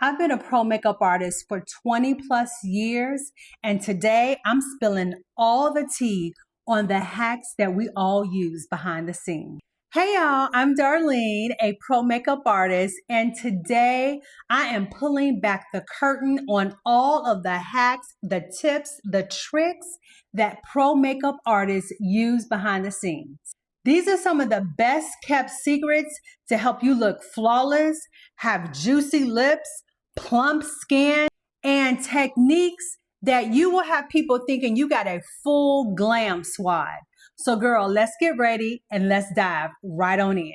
I've been a pro makeup artist for 20 plus years, and today I'm spilling all the tea on the hacks that we all use behind the scenes. Hey y'all, I'm Darlene, a pro makeup artist, and today I am pulling back the curtain on all of the hacks, the tips, the tricks that pro makeup artists use behind the scenes. These are some of the best kept secrets to help you look flawless, have juicy lips, plump skin, and techniques that you will have people thinking you got a full glam squad. So girl, let's get ready and let's dive right on in.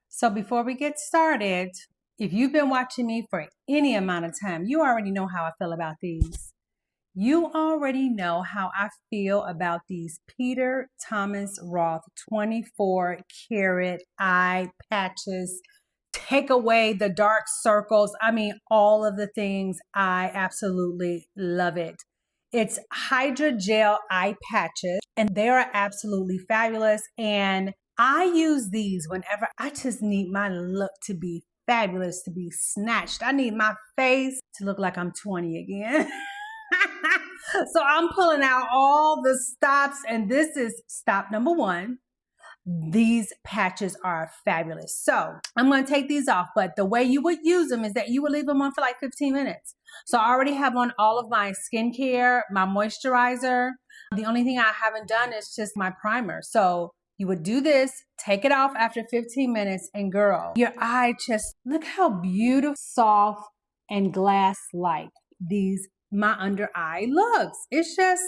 So before we get started, if you've been watching me for any amount of time, you already know how I feel about these. You already know how I feel about these Peter Thomas Roth 24 karat eye patches. Take away the dark circles. I mean, all of the things. I absolutely love it. It's hydrogel eye patches, and they are absolutely fabulous. And I use these whenever I just need my look to be fabulous, to be snatched. I need my face to look like I'm 20 again. So I'm pulling out all the stops, and this is stop number one. These patches are fabulous. So I'm going to take these off, but the way you would use them is that you would leave them on for like 15 minutes. So I already have on all of my skincare, my moisturizer. The only thing I haven't done is just my primer. So you would do this, take it off after 15 minutes, and girl, your eye just, look how beautiful, soft, and glass-like my under eye looks. It's just,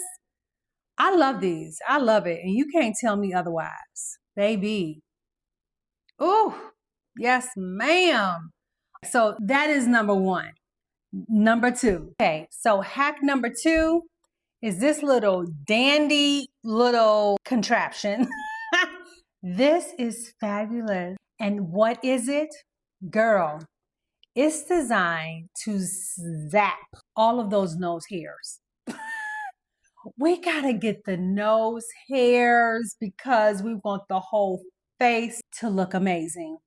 I love these. I love it. And you can't tell me otherwise. Baby. Oh, yes, ma'am. So that is number one. Number two. Okay, so hack number two is this little dandy little contraption. This is fabulous. And what is it? Girl, it's designed to zap all of those nose hairs. We gotta get the nose hairs because we want the whole face to look amazing.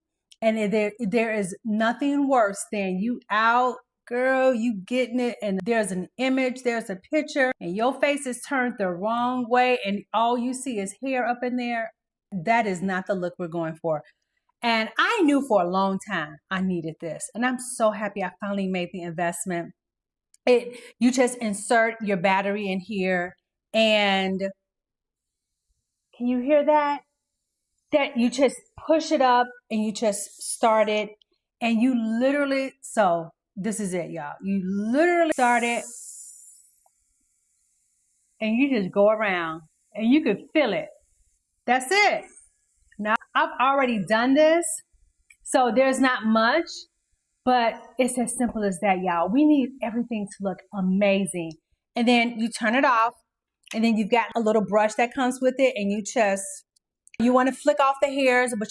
And there is nothing worse than you out, girl, you getting it, and there's an image, there's a picture, and your face is turned the wrong way, and all you see is hair up in there. That is not the look we're going for. And I knew for a long time I needed this, and I'm so happy I finally made the investment. You just insert your battery in here, and can you hear that? That you just push it up and you just start it, and you literally, so this is it, y'all. You literally start it and you just go around and you could feel it. That's it. Now, I've already done this, so there's not much, but it's as simple as that, y'all. We need everything to look amazing. And then you turn it off, and then you've got a little brush that comes with it, and you want to flick off the hairs, but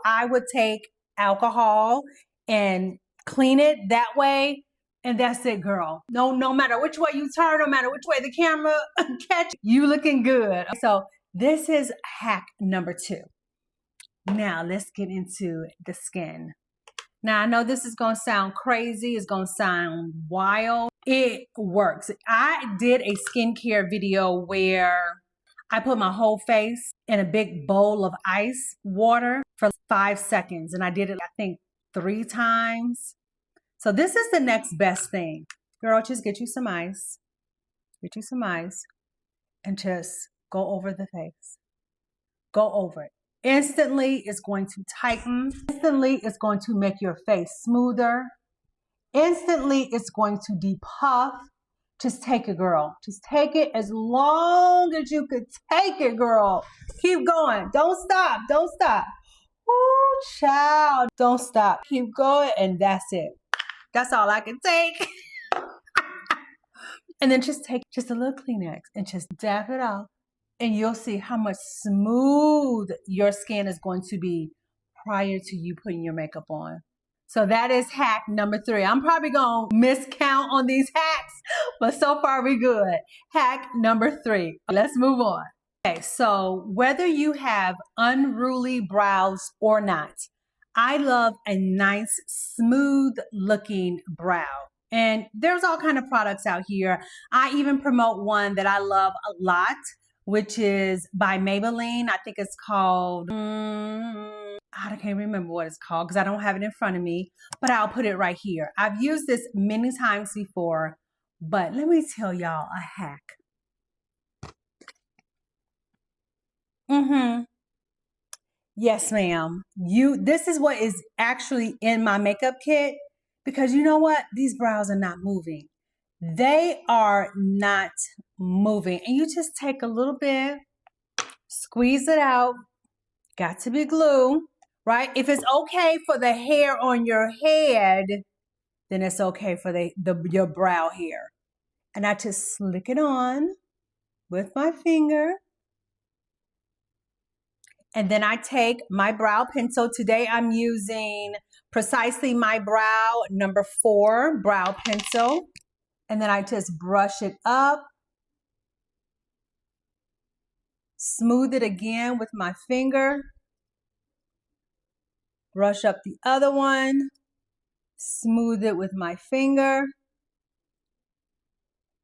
I would take alcohol and clean it that way, and that's it, girl. No matter which way you turn, no matter which way the camera catch you looking good. So this is hack number two. Now let's get into the skin. Now I know this is going to sound crazy. It's going to sound wild. It works. I did a skincare video where I put my whole face in a big bowl of ice water for 5 seconds. And I did it, I think, 3 times. So this is the next best thing. Girl, just get you some ice. Get you some ice. And just go over the face. Go over it. Instantly, it's going to tighten. Instantly, it's going to make your face smoother. Instantly, it's going to depuff. Just take it, girl. Just take it as long as you could take it, girl. Keep going. Don't stop. Don't stop. Ooh, child. Don't stop. Keep going, and that's it. That's all I can take. And then just take just a little Kleenex and just dab it off. And you'll see how much smooth your skin is going to be prior to you putting your makeup on. So that is hack number 3. I'm probably going to miscount on these hacks, but so far we good. Hack number 3. Let's move on. Okay, so whether you have unruly brows or not, I love a nice, smooth looking brow. And there's all kind of products out here. I even promote one that I love a lot, which is by Maybelline. I think it's called, I can't remember what it's called because I don't have it in front of me, but I'll put it right here. I've used this many times before, but let me tell y'all a hack. Yes, ma'am. This is what is actually in my makeup kit because you know what? These brows are not moving. They are not moving. And you just take a little bit, squeeze it out. Got to be glue, right? If it's okay for the hair on your head, then it's okay for your brow hair. And I just slick it on with my finger. And then I take my brow pencil. Today I'm using Precisely My Brow number 4 brow pencil. And then I just brush it up. Smooth it again with my finger. Brush up the other one. Smooth it with my finger.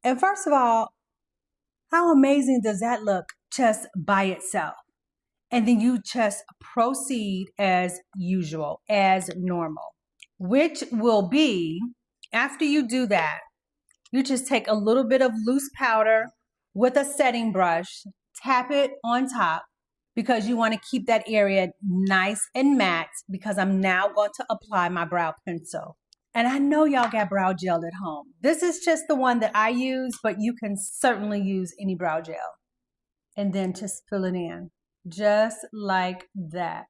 And first of all, how amazing does that look just by itself? And then you just proceed as usual, as normal, which will be, after you do that, you just take a little bit of loose powder with a setting brush, tap it on top because you want to keep that area nice and matte because I'm now going to apply my brow pencil. And I know y'all got brow gel at home. This is just the one that I use, but you can certainly use any brow gel. And then just fill it in. Just like that.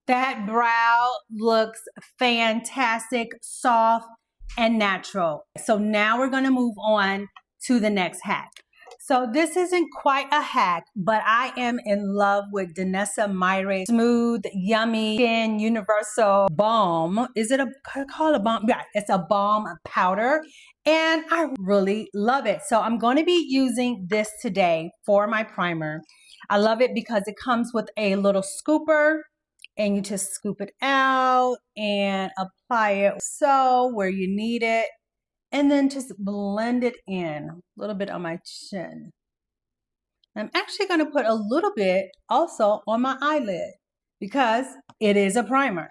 That brow looks fantastic, soft, and natural. So now we're going to move on to the next hack. So this isn't quite a hack, but I am in love with Danessa Myricks Smooth, Yummy Skin Universal Balm. Is it called a balm? Yeah, it's a balm powder. And I really love it. So I'm going to be using this today for my primer. I love it because it comes with a little scooper and you just scoop it out and apply it so where you need it. And then just blend it in a little bit on my chin. I'm actually going to put a little bit also on my eyelid because it is a primer.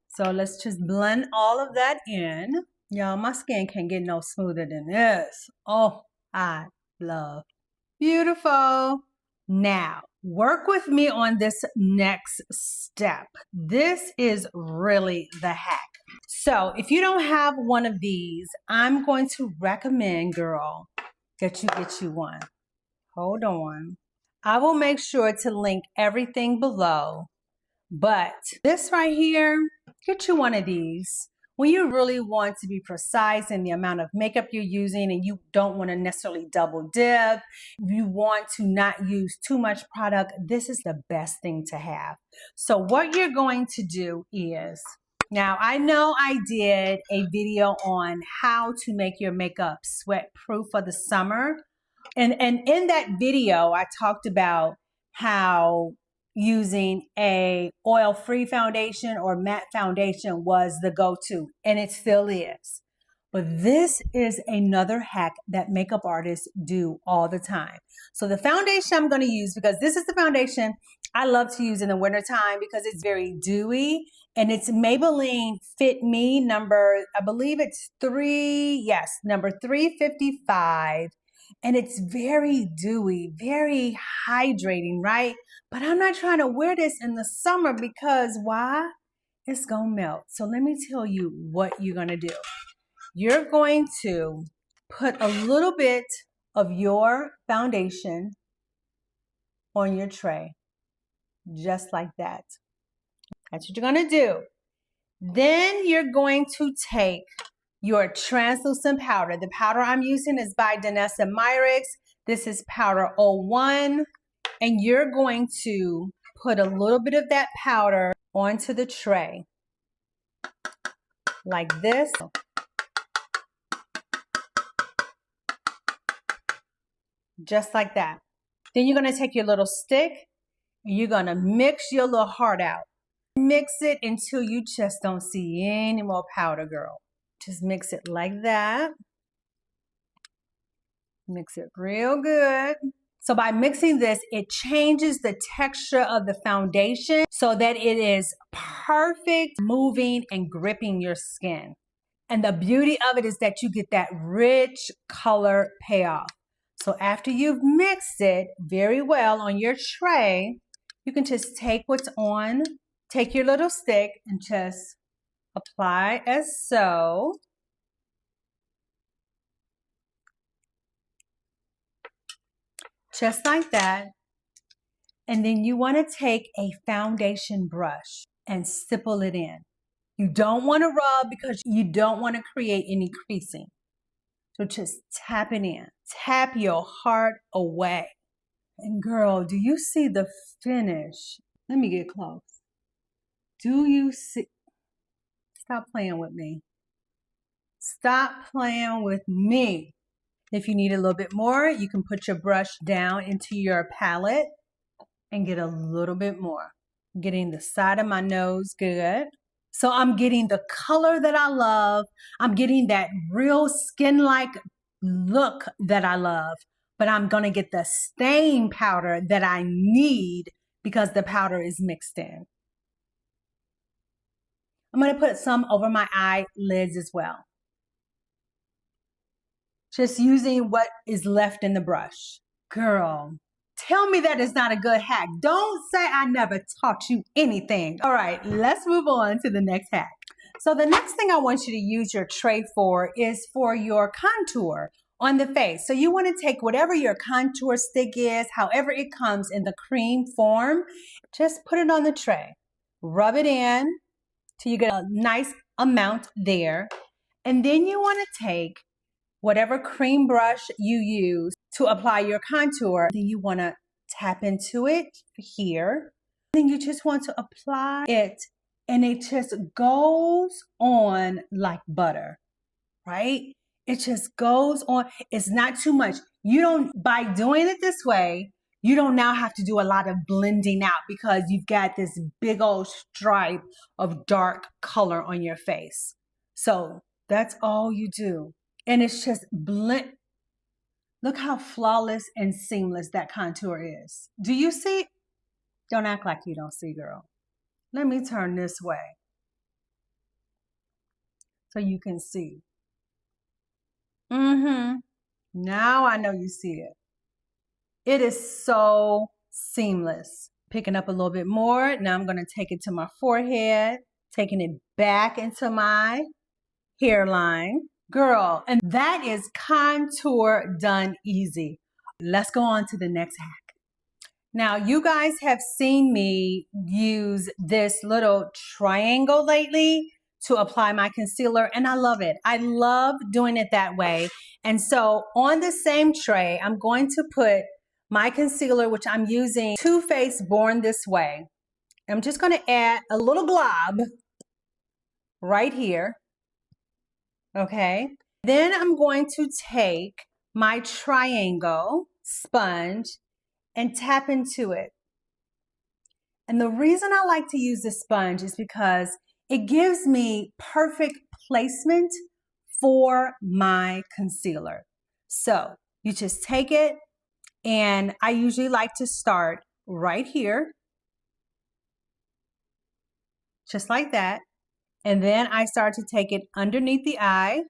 So let's just blend all of that in. Y'all, my skin can't get no smoother than this. Oh, I love. Beautiful. Now, work with me on this next step. This is really the hack. So if you don't have one of these, I'm going to recommend, girl, that you get you one. Hold on. I will make sure to link everything below. But this right here, get you one of these. When you really want to be precise in the amount of makeup you're using and you don't want to necessarily double dip, you want to not use too much product, this is the best thing to have. So what you're going to do is, now I know I did a video on how to make your makeup sweat proof for the summer. And in that video, I talked about how using a oil-free foundation or matte foundation was the go-to, and it still is. But this is another hack that makeup artists do all the time. So the foundation I'm going to use, because this is the foundation I love to use in the wintertime because it's very dewy, and it's Maybelline Fit Me number, I believe it's number 355. And it's very dewy, very hydrating, right? But I'm not trying to wear this in the summer because why? It's gonna melt. So let me tell you what you're gonna do. You're going to put a little bit of your foundation on your tray, just like that. That's what you're gonna do. Then you're going to take your translucent powder. The powder I'm using is by Danessa Myricks. This is powder 01. And you're going to put a little bit of that powder onto the tray. Like this. Just like that. Then you're going to take your little stick and you're going to mix your little heart out. Mix it until you just don't see any more powder, girl. Just mix it like that. Mix it real good. So by mixing this, it changes the texture of the foundation so that it is perfect, moving and gripping your skin. And the beauty of it is that you get that rich color payoff. So after you've mixed it very well on your tray, you can just take what's on, take your little stick and just apply as so. Just like that. And then you want to take a foundation brush and stipple it in. You don't want to rub because you don't want to create any creasing. So just tap it in. Tap your heart away. And girl, do you see the finish? Let me get close. Do you see? Stop playing with me. Stop playing with me. If you need a little bit more, you can put your brush down into your palette and get a little bit more. Getting the side of my nose good. So I'm getting the color that I love. I'm getting that real skin-like look that I love. But I'm going to get the stain powder that I need because the powder is mixed in. I'm going to put some over my eyelids as well. Just using what is left in the brush. Girl, tell me that is not a good hack. Don't say I never taught you anything. All right, let's move on to the next hack. So the next thing I want you to use your tray for is for your contour on the face. So you want to take whatever your contour stick is, however it comes in the cream form, just put it on the tray. Rub it in till you get a nice amount there. And then you want to take whatever cream brush you use to apply your contour. Then you want to tap into it here. Then you just want to apply it and it just goes on like butter, right? It just goes on. It's not too much. You don't, by doing it this way, you don't now have to do a lot of blending out because you've got this big old stripe of dark color on your face. So that's all you do. And it's just blend. Look how flawless and seamless that contour is. Do you see? Don't act like you don't see, girl. Let me turn this way so you can see. Now I know you see it. It is so seamless. Picking up a little bit more. Now I'm going to take it to my forehead, taking it back into my hairline. Girl, and that is contour done easy. Let's go on to the next hack. Now, you guys have seen me use this little triangle lately to apply my concealer, and I love it. I love doing it that way. And so on the same tray, I'm going to put my concealer, which I'm using Too Faced Born This Way. I'm just going to add a little glob right here. Okay, then I'm going to take my triangle sponge and tap into it. And the reason I like to use this sponge is because it gives me perfect placement for my concealer. So you just take it, and I usually like to start right here, just like that. And then I start to take it underneath the eye,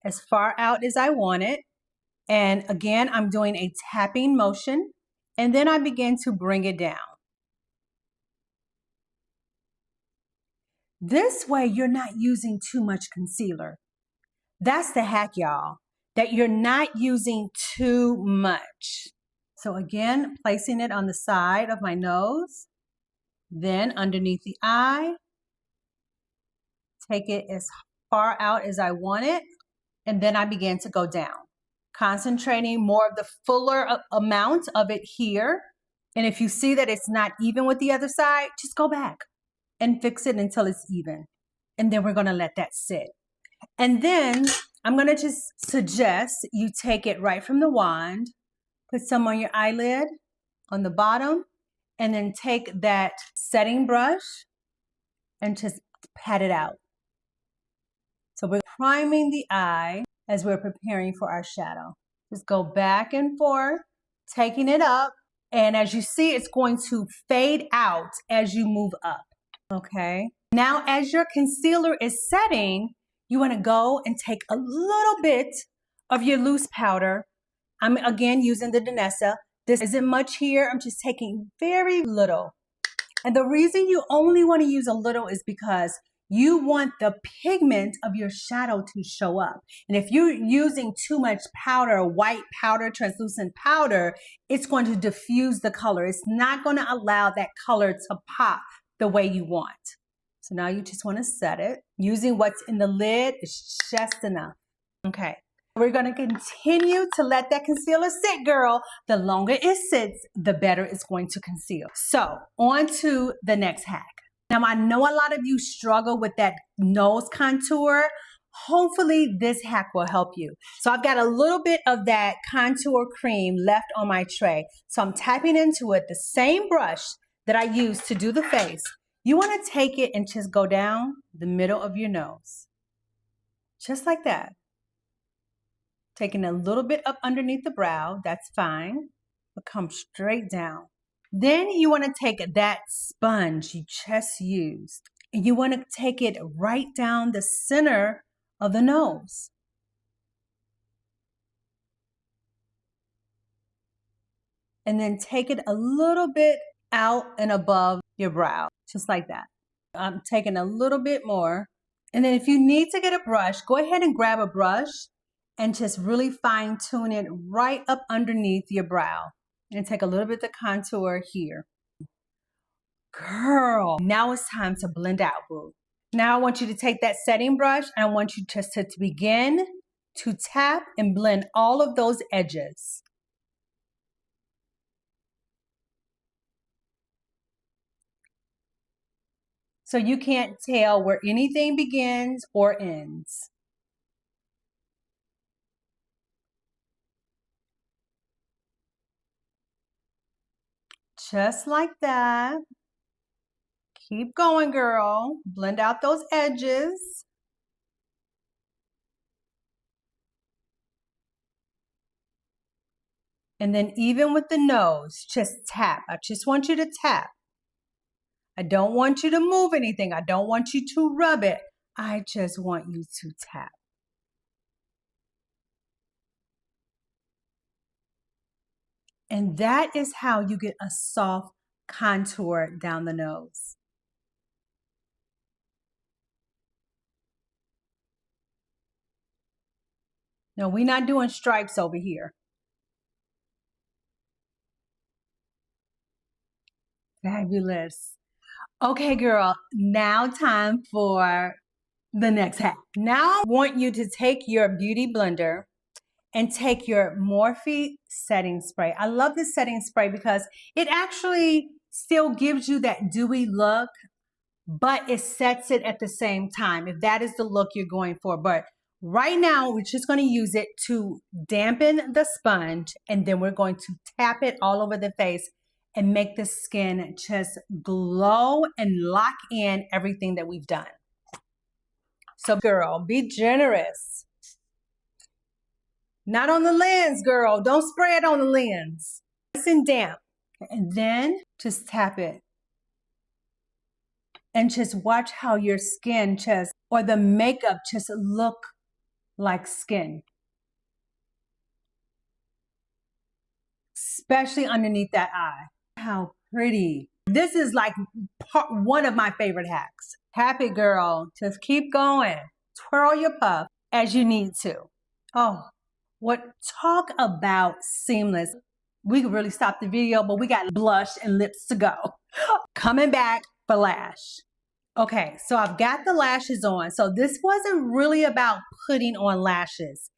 as far out as I want it. And again, I'm doing a tapping motion. And then I begin to bring it down. This way, you're not using too much concealer. That's the hack, y'all, that you're not using too much. So again, placing it on the side of my nose. Then underneath the eye, take it as far out as I want it, and then I begin to go down, concentrating more of the fuller amount of it here. And if you see that it's not even with the other side, just go back and fix it until it's even. And then we're gonna let that sit. And then I'm gonna just suggest you take it right from the wand, put some on your eyelid, on the bottom, and then take that setting brush and just pat it out. So we're priming the eye as we're preparing for our shadow. Just go back and forth, taking it up. And as you see, it's going to fade out as you move up, okay? Now, as your concealer is setting, you wanna go and take a little bit of your loose powder. I'm again using the Danessa. This isn't much here, I'm just taking very little. And the reason you only wanna use a little is because you want the pigment of your shadow to show up. And if you're using too much powder, white powder, translucent powder, it's going to diffuse the color. It's not going to allow that color to pop the way you want. So now you just want to set it. Using what's in the lid is just enough. Okay. We're going to continue to let that concealer sit, girl. The longer it sits, the better it's going to conceal. So on to the next hack. Now, I know a lot of you struggle with that nose contour. Hopefully this hack will help you. So I've got a little bit of that contour cream left on my tray. So I'm tapping into it, the same brush that I used to do the face. You want to take it and just go down the middle of your nose. Just like that. Taking a little bit up underneath the brow, that's fine, but come straight down. Then you want to take that sponge you just used and you want to take it right down the center of the nose. And then take it a little bit out and above your brow, just like that. I'm taking a little bit more. And then if you need to get a brush, go ahead and grab a brush and just really fine tune it right up underneath your brow. And take a little bit of the contour here. Girl, now it's time to blend out, boo. Now I want you to take that setting brush and I want you just to begin to tap and blend all of those edges. So you can't tell where anything begins or ends. Just like that. Keep going, girl. Blend out those edges. And then even with the nose, just tap. I just want you to tap. I don't want you to move anything. I don't want you to rub it. I just want you to tap. And that is how you get a soft contour down the nose. No, we're not doing stripes over here. Fabulous. Okay, girl, now time for the next hack. Now I want you to take your beauty blender and take your Morphe setting spray. I love this setting spray because it actually still gives you that dewy look, but it sets it at the same time, if that is the look you're going for. But right now, we're just going to use it to dampen the sponge, and then we're going to tap it all over the face and make the skin just glow and lock in everything that we've done. So girl, be generous. Not on the lens, girl. Don't spray it on the lens. Nice and damp. And then just tap it. And just watch how your skin just, or the makeup just look like skin. Especially underneath that eye. How pretty. This is like one of my favorite hacks. Tap it, girl. Just keep going. Twirl your puff as you need to. Oh, talk about seamless. We could really stop the video, but we got blush and lips to go. Coming back for lash. Okay, so I've got the lashes on. So this wasn't really about putting on lashes.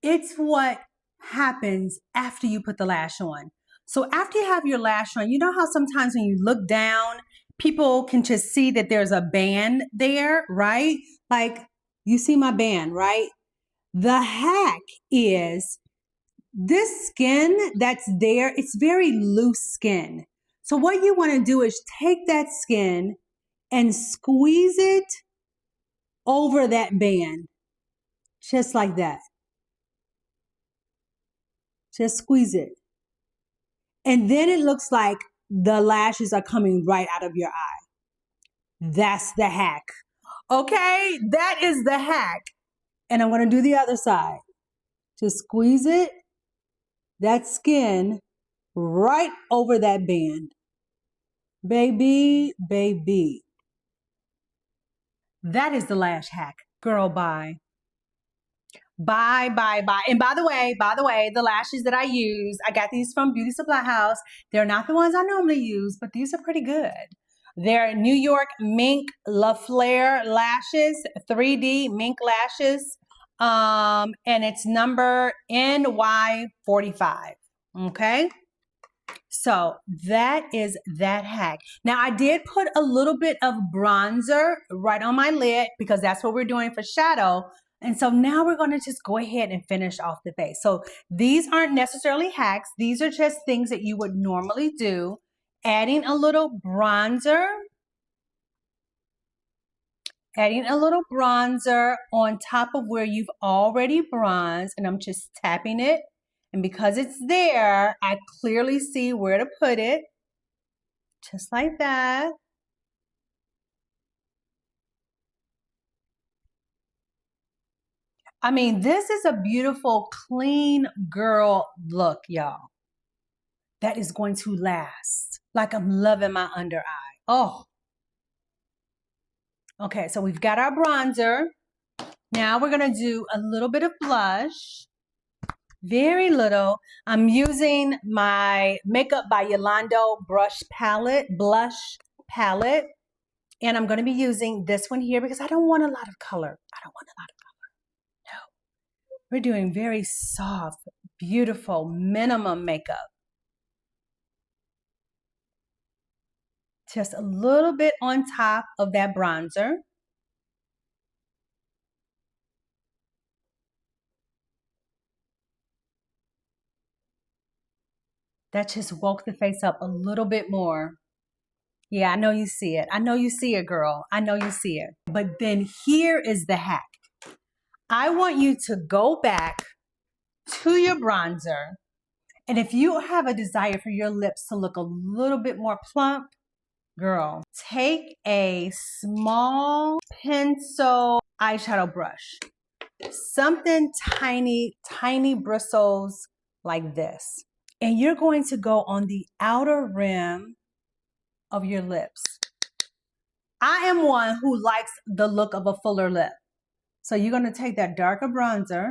It's what happens after you put the lash on. So after you have your lash on, you know how sometimes when you look down, people can just see that there's a band there, right? Like you see my band, right? The hack is this skin that's there, it's very loose skin. So what you want to do is take that skin and squeeze it over that band, just like that. Just squeeze it. And then it looks like the lashes are coming right out of your eye. That's the hack. Okay, that is the hack. And I'm going to do the other side. Just squeeze it, that skin, right over that band. Baby, baby. That is the lash hack. Girl, bye. Bye, bye, bye. And by the way, the lashes that I use, I got these from Beauty Supply House. They're not the ones I normally use, but these are pretty good. They're New York Mink La Flare lashes, 3D mink lashes. And it's number NY45. Okay. So that is that hack. Now I did put a little bit of bronzer right on my lid because that's what we're doing for shadow. And so now we're going to just go ahead and finish off the face. So these aren't necessarily hacks. These are just things that you would normally do. Adding a little bronzer. Adding a little bronzer on top of where you've already bronzed. And I'm just tapping it. And because it's there, I clearly see where to put it. Just like that. I mean, this is a beautiful, clean girl look, y'all. That is going to last. Like I'm loving my under eye. Oh. Okay, so we've got our bronzer. Now we're going to do a little bit of blush. Very little. I'm using my Makeup by Yolando blush palette. And I'm going to be using this one here because I don't want a lot of color. No. We're doing very soft, beautiful, minimum makeup. Just a little bit on top of that bronzer. That just woke the face up a little bit more. Yeah, I know you see it. I know you see it, girl. I know you see it. But then here is the hack. I want you to go back to your bronzer. And if you have a desire for your lips to look a little bit more plump, girl, take a small pencil eyeshadow brush. Something tiny, tiny bristles like this. And you're going to go on the outer rim of your lips. I am one who likes the look of a fuller lip. So you're going to take that darker bronzer.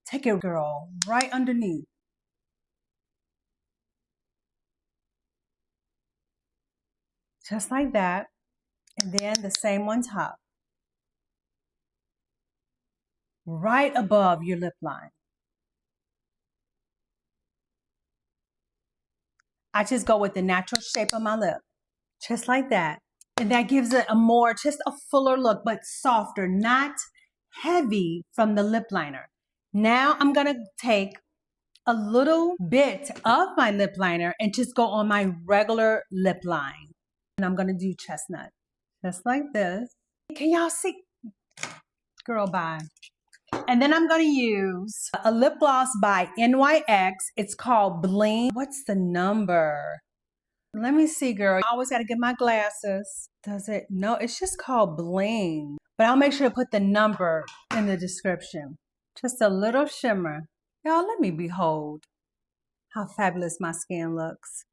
Take it, girl, right underneath. Just like that. And then the same on top. Right above your lip line. I just go with the natural shape of my lip. Just like that. And that gives it just a fuller look, but softer, not heavy from the lip liner. Now I'm going to take a little bit of my lip liner and just go on my regular lip line. And I'm going to do chestnut. Just like this. Can y'all see? Girl, bye. And then I'm going to use a lip gloss by NYX. It's called Bling. What's the number? Let me see, girl. I always got to get my glasses. Does it? No, it's just called Bling. But I'll make sure to put the number in the description. Just a little shimmer. Y'all, let me behold how fabulous my skin looks.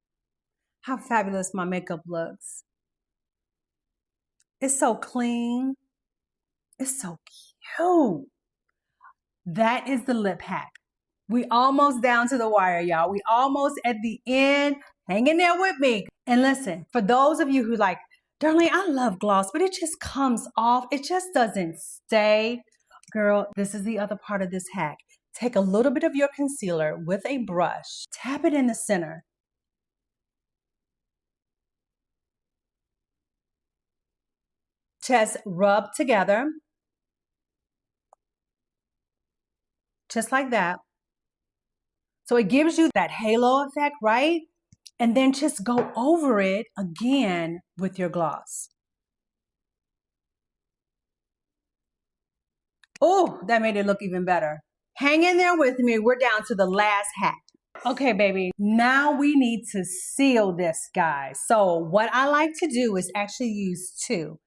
How fabulous my makeup looks. It's so clean. It's so cute. That is the lip hack. We almost down to the wire, y'all. We almost at the end. Hang in there with me. And listen, for those of you who like, Darlene, I love gloss, but it just comes off. It just doesn't stay. Girl, this is the other part of this hack. Take a little bit of your concealer with a brush. Tap it in the center. Just rub together. Just like that. So it gives you that halo effect, right? And then just go over it again with your gloss. Oh, that made it look even better. Hang in there with me. We're down to the last hack. Okay, baby, now we need to seal this, guys. So what I like to do is actually use two.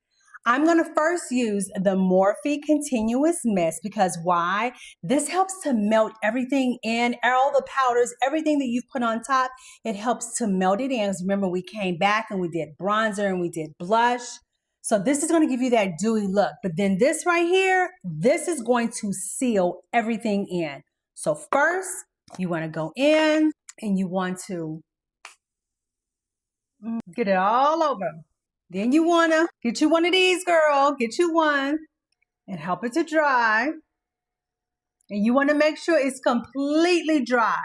I'm going to first use the Morphe Continuous Mist because why? This helps to melt everything in, all the powders, everything that you've put on top, it helps to melt it in. Because remember, we came back and we did bronzer and we did blush. So this is going to give you that dewy look. But then this right here, this is going to seal everything in. So first, you want to go in and you want to get it all over. Then you want to get you one of these, girl. Get you one and help it to dry. And you want to make sure it's completely dry.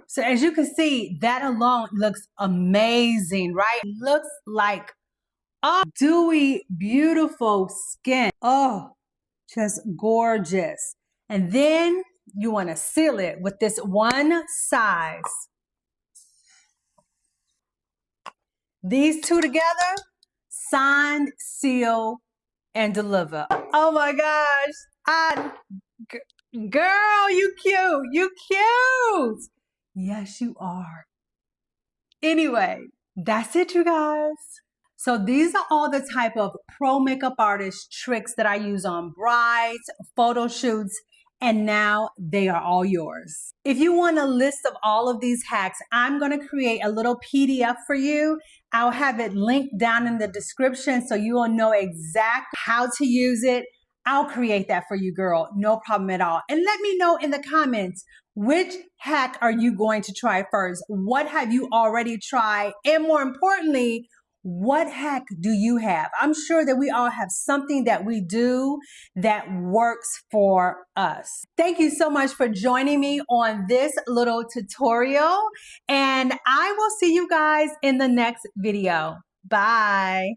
So as you can see, that alone looks amazing, right? It looks like dewy, beautiful skin. Oh, just gorgeous. And then you want to seal it with this one size. These two together, sign, seal, and deliver. Oh my gosh. Girl, you cute. You cute. Yes, you are. Anyway, that's it, you guys. So these are all the type of pro makeup artist tricks that I use on brides, photo shoots, and now they are all yours. If you want a list of all of these hacks, I'm going to create a little PDF for you. I'll have it linked down in the description so you will know exactly how to use it. I'll create that for you, girl. No problem at all. And let me know in the comments, which hack are you going to try first? What have you already tried? And more importantly, what hack do you have? I'm sure that we all have something that we do that works for us. Thank you so much for joining me on this little tutorial, and I will see you guys in the next video. Bye.